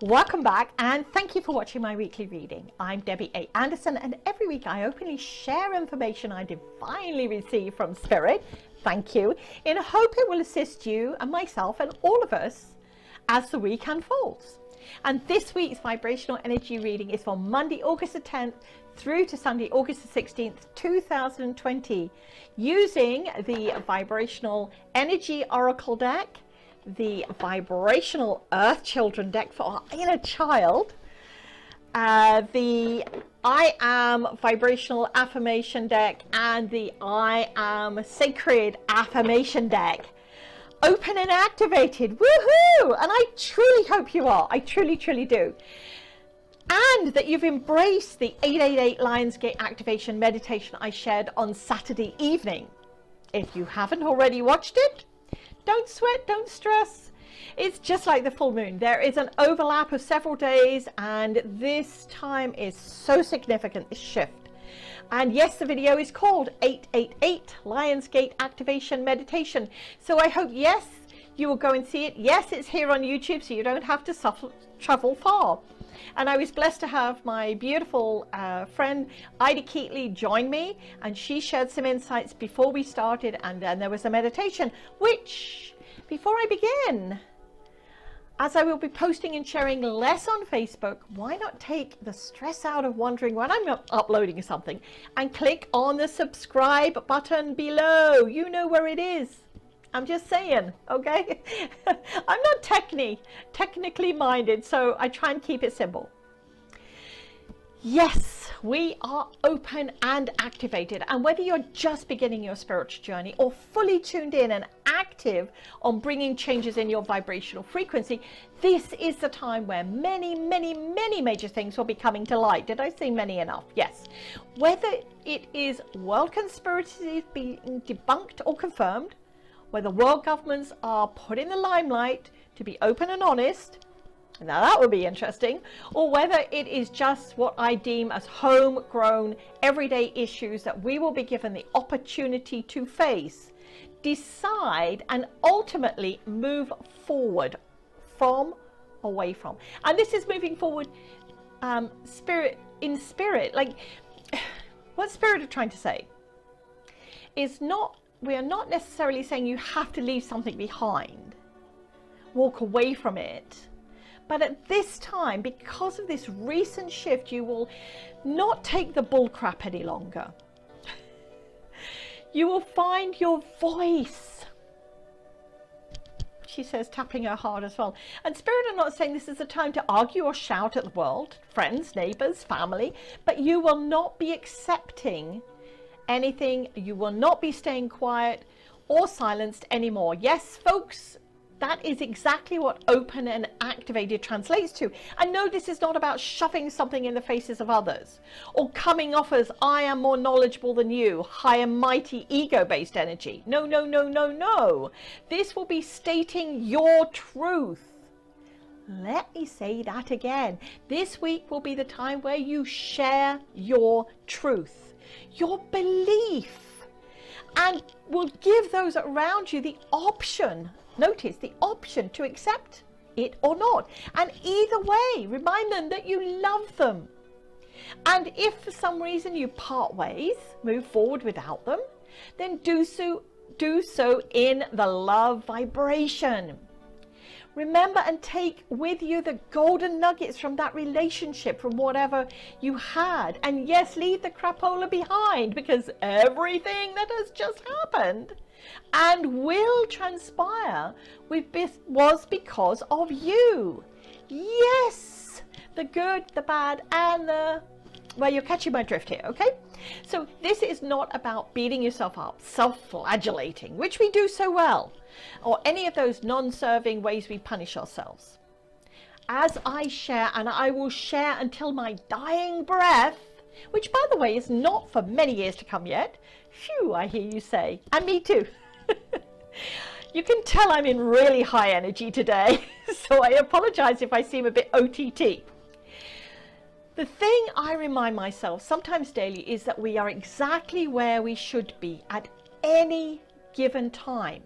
Welcome back and thank you for watching my weekly reading. I'm Debbie A. Anderson and every week I openly share information I divinely receive from Spirit, thank you, in hope it will assist you and myself and all of us as the week unfolds. And this week's vibrational energy reading is for Monday, August the 10th through to Sunday, August the 16th, 2020, using the Vibrational Energy Oracle deck, the Vibrational Earth Children deck for our inner child, the I Am Vibrational Affirmation deck, and the I Am Sacred Affirmation deck. Open and activated, woohoo! And I truly hope you are. I truly do. And that you've embraced the 888 Lionsgate activation meditation I shared on Saturday evening. If you haven't already watched it, don't sweat, don't stress. It's just like the full moon. There is an overlap of several days, and this time is so significant, this shift. And yes, the video is called 888 Lionsgate Activation Meditation. So I hope, yes, you will go and see it. Yes, it's here on YouTube, so you don't have to travel far. And I was blessed to have my beautiful friend Ida Keatley join me, and she shared some insights before we started, and then there was a meditation, which, before I begin, as I will be posting and sharing less on Facebook, why not take the stress out of wondering when I'm uploading something and click on the subscribe button below. You know where it is. I'm just saying, okay? I'm not technically minded, so I try and keep it simple. Yes, we are open and activated. And whether you're just beginning your spiritual journey or fully tuned in and active on bringing changes in your vibrational frequency, this is the time where many major things will be coming to light. Did I say many enough? Yes. Whether it is world conspiracies being debunked or confirmed, whether world governments are put in the limelight to be open and honest, now that would be interesting, or whether it is just what I deem as homegrown everyday issues that we will be given the opportunity to face, decide, and ultimately move forward from, away from. And this is moving forward spirit, like what Spirit are trying to say is not, we are not necessarily saying you have to leave something behind, walk away from it. But at this time, because of this recent shift, you will not take the bull crap any longer. You will find your voice. She says, tapping her heart as well. And Spirit are not saying this is a time to argue or shout at the world, friends, neighbors, family, but you will not be accepting anything. You will not be staying quiet or silenced anymore. Yes, folks, that is exactly what open and activated translates to. And no, this is not about shoving something in the faces of others or coming off as I am more knowledgeable than you, high and mighty ego-based energy. No. This will be stating your truth. Let me say that again. This week will be the time where you share your truth, your belief, and will give those around you the option, notice the option, to accept it or not. And either way, remind them that you love them. And if for some reason you part ways, move forward without them, then do so in the love vibration. Remember and take with you the golden nuggets from that relationship, from whatever you had. And yes, leave the crapola behind, because everything that has just happened and will transpire was because of you. Yes, the good, the bad, and the, well, you're catching my drift here, okay? So this is not about beating yourself up, self-flagellating, which we do so well, or any of those non-serving ways we punish ourselves. As I share, and I will share until my dying breath, which by the way is not for many years to come yet. Phew, I hear you say, and me too. You can tell I'm in really high energy today, so I apologize if I seem a bit OTT. The thing I remind myself sometimes daily is that we are exactly where we should be at any given time.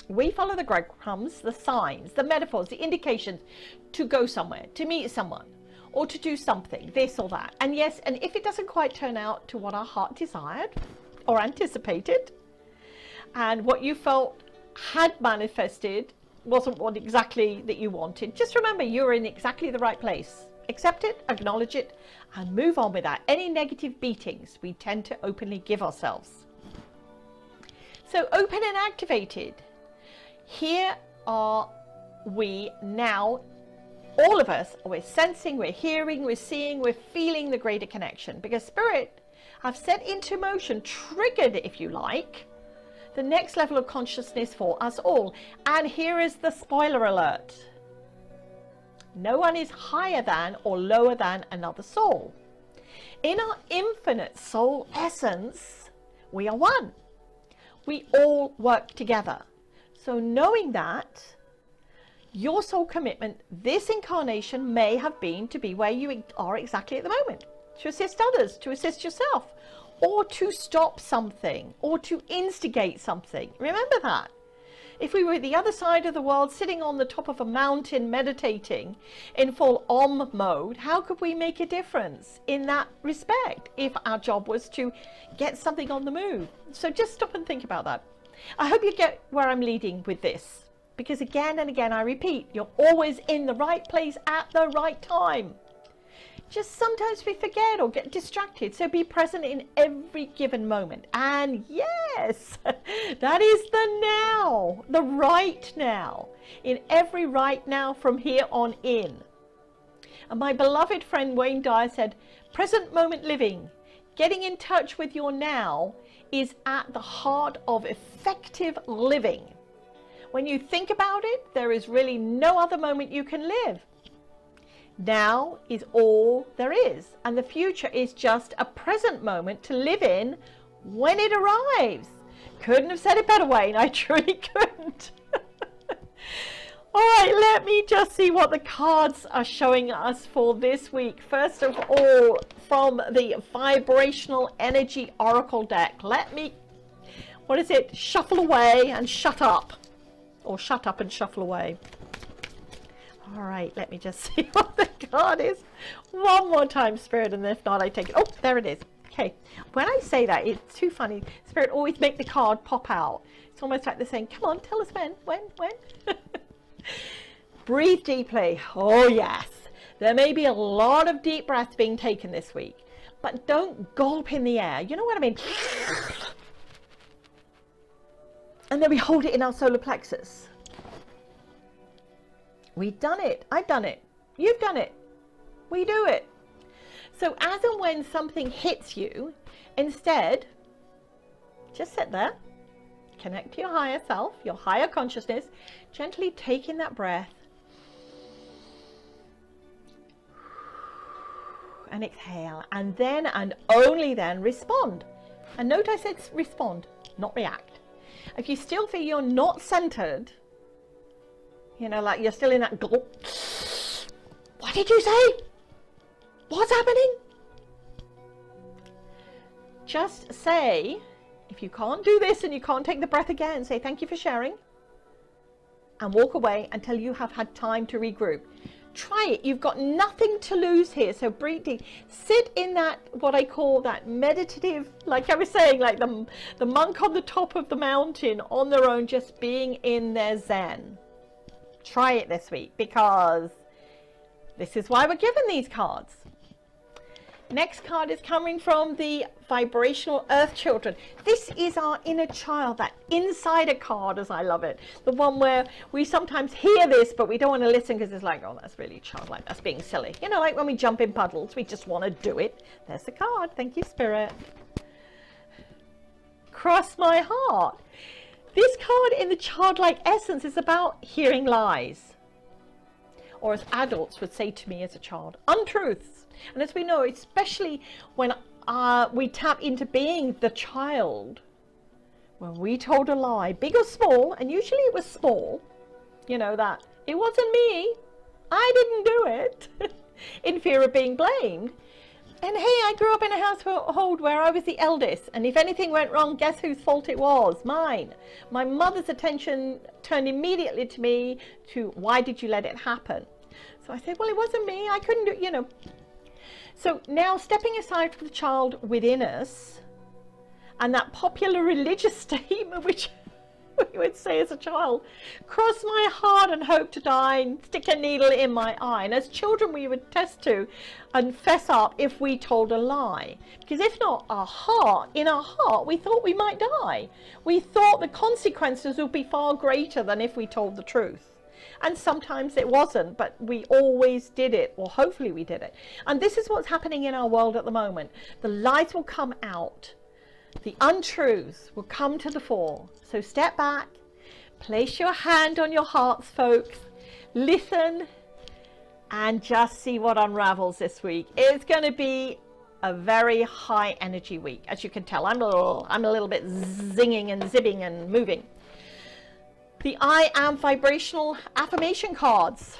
We follow the breadcrumbs, the signs, the metaphors, the indications to go somewhere, to meet someone, or to do something, this or that. And yes, and if it doesn't quite turn out to what our heart desired or anticipated, and what you felt had manifested wasn't what exactly that you wanted, just remember you're in exactly the right place. Accept it, acknowledge it, and move on with that. Any negative beatings we tend to openly give ourselves. So open and activated. Here are we now, all of us, we're sensing, we're hearing, we're seeing, we're feeling the greater connection, because Spirit have set into motion, triggered if you like, the next level of consciousness for us all. And here is the spoiler alert. No one is higher than or lower than another soul. In our infinite soul essence, we are one. We all work together. So knowing that, your soul commitment this incarnation may have been to be where you are exactly at the moment, to assist others, to assist yourself, or to stop something, or to instigate something. Remember that. If we were at the other side of the world, sitting on the top of a mountain, meditating in full Om mode, how could we make a difference in that respect if our job was to get something on the move? So just stop and think about that. I hope you get where I'm leading with this, because again and again, I repeat, you're always in the right place at the right time. Just sometimes we forget or get distracted. So be present in every given moment. And yes, that is the now, the right now, in every right now from here on in. And my beloved friend Wayne Dyer said, present moment living, getting in touch with your now is at the heart of effective living. When you think about it, there is really no other moment you can live. Now is all there is, and the future is just a present moment to live in when it arrives. Couldn't have said it better, Wayne. I truly couldn't. All right, let me just see what the cards are showing us for this week. First of all, from the Vibrational Energy Oracle deck, let me, shuffle away and shut up. Or shut up and shuffle away. All right, let me just see what the card is. One more time, Spirit, and if not, I take it. Oh, there it is. Okay, when I say that, it's too funny. Spirit always make the card pop out. It's almost like they're saying, come on, tell us when. Breathe deeply. Oh, yes. There may be a lot of deep breaths being taken this week, but don't gulp in the air. You know what I mean? And then we hold it in our solar plexus. We've done it. I've done it. You've done it. We do it. So as and when something hits you, instead, just sit there, connect to your higher self, your higher consciousness, gently take in that breath and exhale, and then and only then respond. And note I said respond, not react. If you still feel you're not centered, like you're still in that gulp. What did you say? What's happening? Just say, if you can't do this and you can't take the breath again, say thank you for sharing and walk away until you have had time to regroup. Try it. You've got nothing to lose here. So breathe deep. Sit in that, what I call that meditative, like I was saying, like the monk on the top of the mountain on their own, just being in their Zen. Try it this week, because this is why we're given these cards. Next card is coming from the Vibrational Earth Children. This is our inner child, that insider card, as I love it. The one where we sometimes hear this, but we don't want to listen because it's like, oh, that's really childlike. That's being silly. Like when we jump in puddles, we just want to do it. There's the card. Thank you, Spirit. Cross my heart. This card in the childlike essence is about hearing lies. Or as adults would say to me as a child, untruths. And as we know, especially when we tap into being the child, when we told a lie, big or small, and usually it was small, that it wasn't me, I didn't do it, in fear of being blamed, And hey, I grew up in a household where I was the eldest, and if anything went wrong, guess whose fault it was? Mine. My mother's attention turned immediately to me, to why did you let it happen? So I said, well, it wasn't me, I couldn't do it, you know. So now, stepping aside from the child within us, and that popular religious statement, which we would say as a child, cross my heart and hope to die, and stick a needle in my eye. And as children, we would test to and fess up if we told a lie. Because if not, in our heart, we thought we might die. We thought the consequences would be far greater than if we told the truth. And sometimes it wasn't, but we always did it, or hopefully we did it. And this is what's happening in our world at the moment. The lies will come out. The untruths will come to the fore. So step back, place your hand on your hearts, folks, listen, and just see what unravels this week. It's going to be a very high energy week. As you can tell, I'm a little bit zinging and zipping and moving. The I Am Vibrational affirmation cards.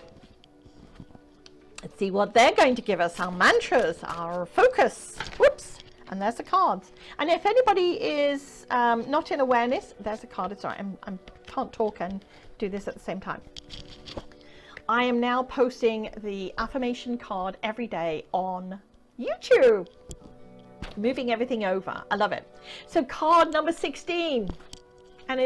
Let's see what they're going to give us, our mantras, our focus. Whoops. And there's the cards. And if anybody is not in awareness, there's a card. Sorry, I can't talk and do this at the same time. I am now posting the affirmation card every day on YouTube. Moving everything over. I love it. So card number 16. And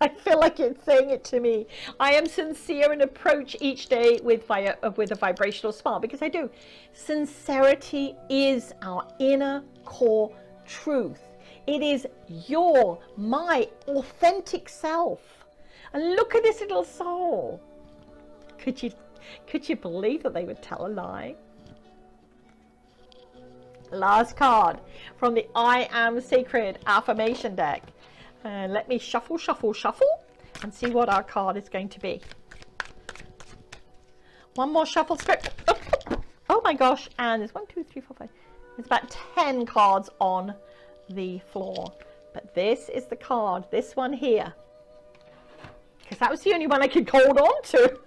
I feel like it's saying it to me. I am sincere and approach each day with a vibrational smile, because I do. Sincerity is our inner core truth. It is my authentic self. And look at this little soul. Could you believe that they would tell a lie? Last card from the I Am Sacred affirmation deck. Let me shuffle and see what our card is going to be. One more shuffle, Spirit. Oh my gosh, and there's 1, 2, 3, 4, 5. There's about 10 cards on the floor. But this is the card, this one here. Because that was the only one I could hold on to.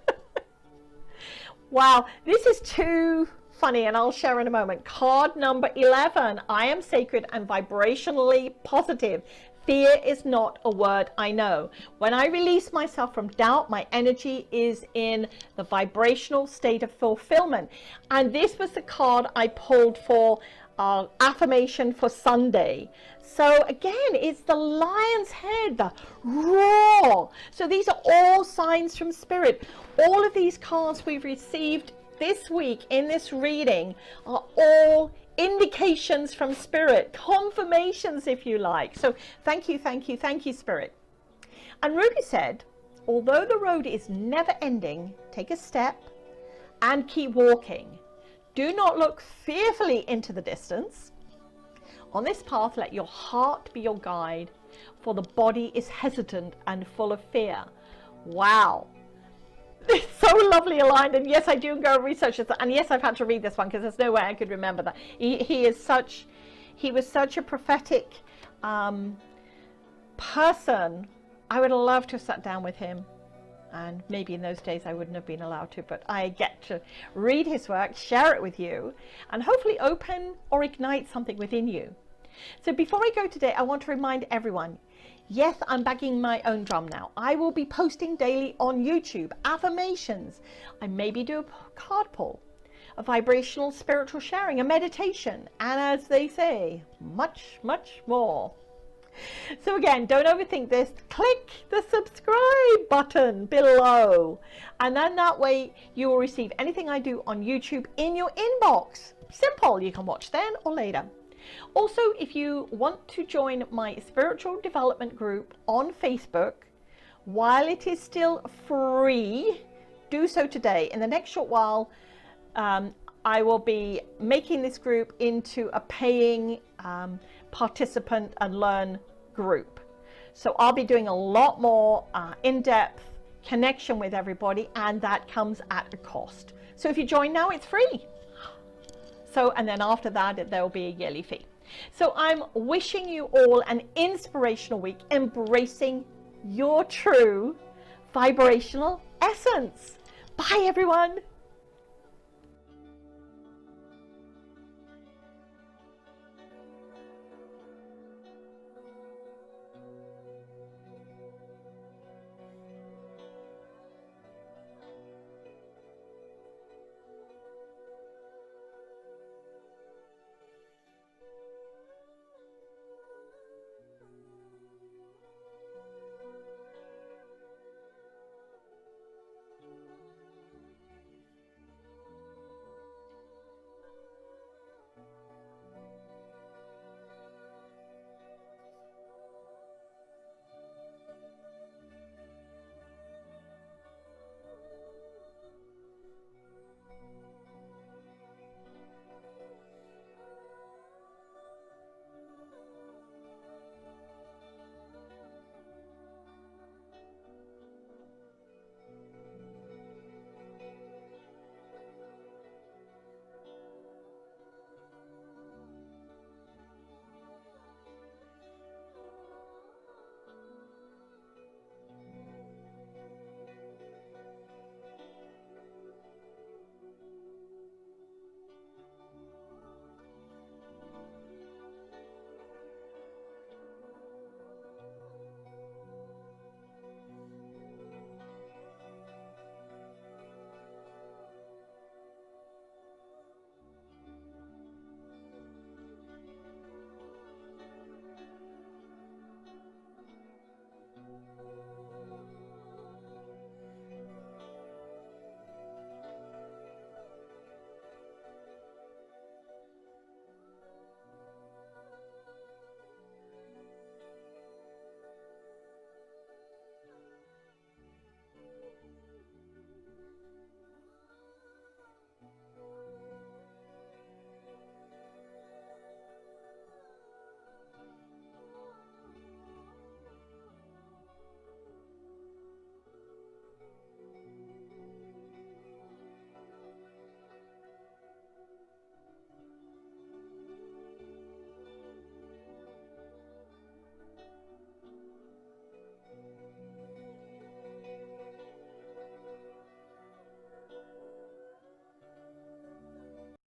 Wow, this is too funny, and I'll share in a moment. Card number 11, I am sacred and vibrationally positive. Fear is not a word I know. When I release myself from doubt, my energy is in the vibrational state of fulfillment. And this was the card I pulled for affirmation for Sunday. So again, it's the lion's head, the roar. So these are all signs from spirit. All of these cards we've received this week in this reading are all indications from spirit, confirmations if you like. So thank you, spirit. And Ruby said, although the road is never ending, take a step and keep walking. Do not look fearfully into the distance. On this path, let your heart be your guide, for the body is hesitant and full of fear. Wow. It's so lovely aligned, and yes, I do go research this, and yes, I've had to read this one because there's no way I could remember that. He was such a prophetic person. I would love to have sat down with him, and maybe in those days I wouldn't have been allowed to, but I get to read his work, share it with you, and hopefully open or ignite something within you. So before I go today, I want to remind everyone, yes, I'm banging my own drum now. I will be posting daily on YouTube affirmations. I maybe do a card pull, a vibrational spiritual sharing, a meditation, and as they say, much, much more. So again, don't overthink this. Click the subscribe button below, and then that way you will receive anything I do on YouTube in your inbox. Simple. You can watch then or later. Also, if you want to join my spiritual development group on Facebook, while it is still free, do so today. In the next short while, I will be making this group into a paying participant and learn group. So I'll be doing a lot more in-depth connection with everybody, and that comes at a cost. So if you join now, it's free. So, and then after that, there will be a yearly fee. So I'm wishing you all an inspirational week, embracing your true vibrational essence. Bye, everyone.